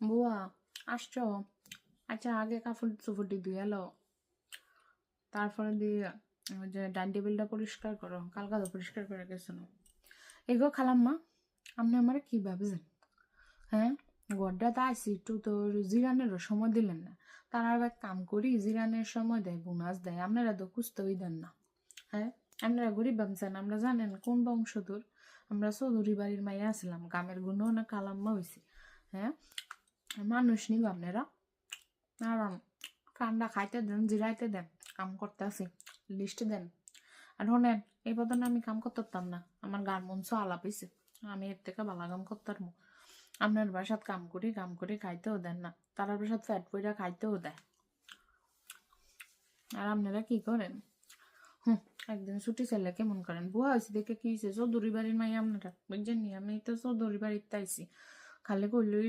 বুয়া আসছো? আচ্ছা আগে কাপড় চোপড়টি ধুয়ে এলো, তারপরে দিয়ে ওই যে ডাইনিং টেবিলটা পরিষ্কার করো, কালকা তো পরিষ্কার করে গেছো না। এগো খালাম্মা, আপনি আমার কি ভাবছেন? হ্যাঁ, গড্ডাতে আইসি একটু তো জিরানেরও সময় দিলেন না। তারা আবার কাম করি জিরানের সময় দেয়, বোনাস দেয়, আপনারা তো খুঁজতেই দেন না। হ্যাঁ, আপনারা গরিব ভাবছেন আমরা জানেন কোন বংশধর? আমরা চৌধুরী বাড়ির মাইয়া আসলাম, গ্রামের গুণ না কালাম্মা হয়েছি। হ্যাঁ, মানুষ নিব আপনারা? আরাম ঠান্ডা খাইতে দেন, জিরাইতে দেন, কাম করতে আসি, লিস্ট দেন। আর শোনেন, এই বদনে আমি কাম করতাম না, আমার গার্মেন্টসও আলাপ হয়েছে, আমি এর থেকে ভালো কাম করতাম। আপনার বাসাত কাম করি খাইতেও দেন না, তার বাসাত ফ্যাট পইরা খাইতেও দেয়। আর আপনারা কি করেন? হুম, একদিন ছুটি চাইলে কেমন করেন? বুয়া হয়েছে দেখে কি হয়েছে? চৌধুরী বাড়ির মাই আপনারা বুঝছেন নি? আমি তো চৌধুরী বাড়িতে আইছি, খালি করলেই